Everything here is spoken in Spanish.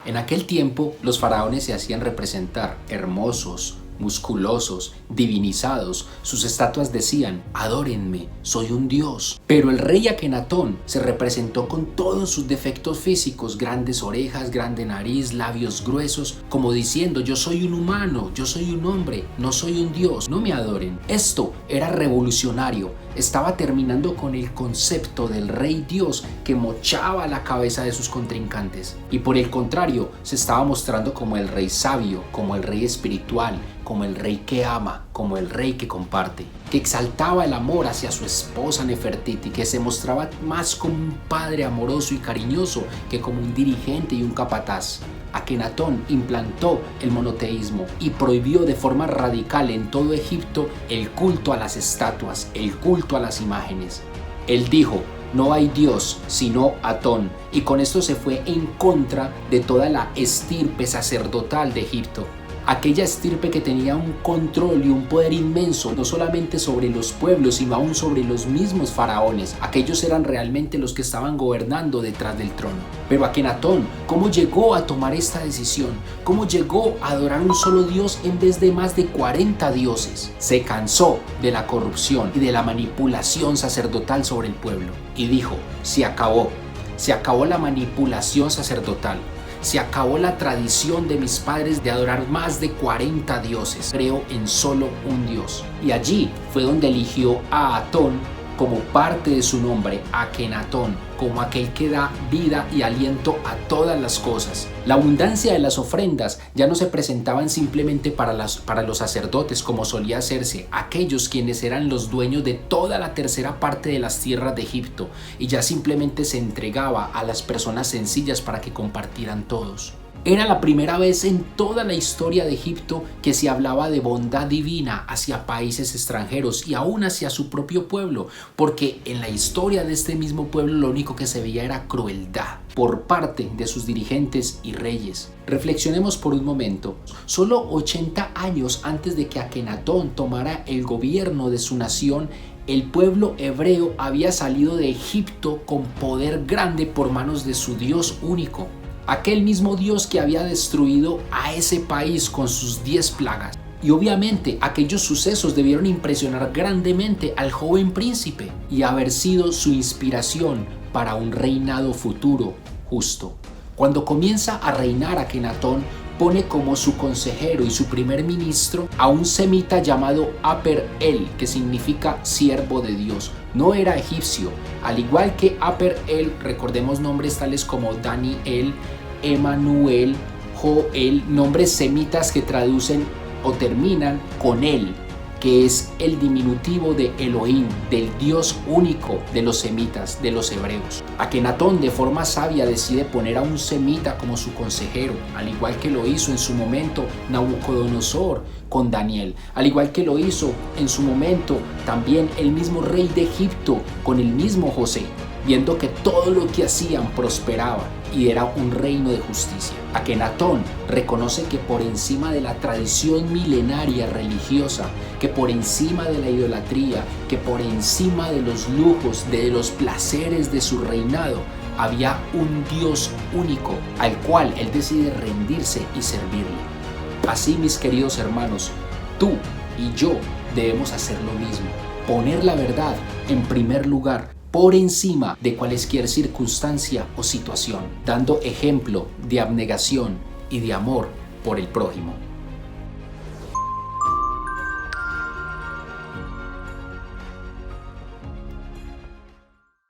En aquel tiempo, los faraones se hacían representar hermosos, musculosos, divinizados. Sus estatuas decían: adórenme, soy un dios. Pero el rey Akenatón se representó con todos sus defectos físicos: grandes orejas, grande nariz, labios gruesos, como diciendo: yo soy un humano, yo soy un hombre, no soy un dios, no me adoren. Esto era revolucionario. Estaba terminando con el concepto del rey dios que mochaba la cabeza de sus contrincantes, y por el contrario se estaba mostrando como el rey sabio, como el rey espiritual, como el rey que ama, como el rey que comparte, que exaltaba el amor hacia su esposa Nefertiti, que se mostraba más como un padre amoroso y cariñoso que como un dirigente y un capataz. Akenatón implantó el monoteísmo y prohibió de forma radical en todo Egipto el culto a las estatuas, el culto a las imágenes. Él dijo: no hay Dios sino Atón, y con esto se fue en contra de toda la estirpe sacerdotal de Egipto. Aquella estirpe que tenía un control y un poder inmenso, no solamente sobre los pueblos, sino aún sobre los mismos faraones. Aquellos eran realmente los que estaban gobernando detrás del trono. Pero Akenatón, ¿cómo llegó a tomar esta decisión? ¿Cómo llegó a adorar un solo Dios en vez de más de 40 dioses? Se cansó de la corrupción y de la manipulación sacerdotal sobre el pueblo y dijo: se acabó la manipulación sacerdotal. Se acabó la tradición de mis padres de adorar más de 40 dioses. Creo en solo un Dios. Y allí fue donde eligió a Atón como parte de su nombre, Akenatón, como aquel que da vida y aliento a todas las cosas. La abundancia de las ofrendas ya no se presentaban simplemente para los sacerdotes, como solía hacerse, aquellos quienes eran los dueños de toda la tercera parte de las tierras de Egipto, y ya simplemente se entregaba a las personas sencillas para que compartieran todos. Era la primera vez en toda la historia de Egipto que se hablaba de bondad divina hacia países extranjeros y aún hacia su propio pueblo, porque en la historia de este mismo pueblo lo único que se veía era crueldad por parte de sus dirigentes y reyes. Reflexionemos por un momento. Solo 80 años antes de que Akenatón tomara el gobierno de su nación, el pueblo hebreo había salido de Egipto con poder grande por manos de su Dios único. Aquel mismo Dios que había destruido a ese país con sus 10 plagas. Y obviamente aquellos sucesos debieron impresionar grandemente al joven príncipe y haber sido su inspiración para un reinado futuro justo. Cuando comienza a reinar Akenatón, pone como su consejero y su primer ministro a un semita llamado Aper-El, que significa siervo de Dios. No era egipcio. Al igual que Aper-El, recordemos nombres tales como Daniel, Emanuel, Joel, nombres semitas que traducen o terminan con él, que es el diminutivo de Elohim, del Dios único de los semitas, de los hebreos. Akenatón de forma sabia decide poner a un semita como su consejero, al igual que lo hizo en su momento Nabucodonosor con Daniel, al igual que lo hizo en su momento también el mismo rey de Egipto con el mismo José, viendo que todo lo que hacían prosperaba y era un reino de justicia. Akenatón reconoce que por encima de la tradición milenaria religiosa, que por encima de la idolatría, que por encima de los lujos, de los placeres de su reinado, había un Dios único al cual él decide rendirse y servirle. Así, mis queridos hermanos, tú y yo debemos hacer lo mismo, poner la verdad en primer lugar, por encima de cualquier circunstancia o situación, dando ejemplo de abnegación y de amor por el prójimo.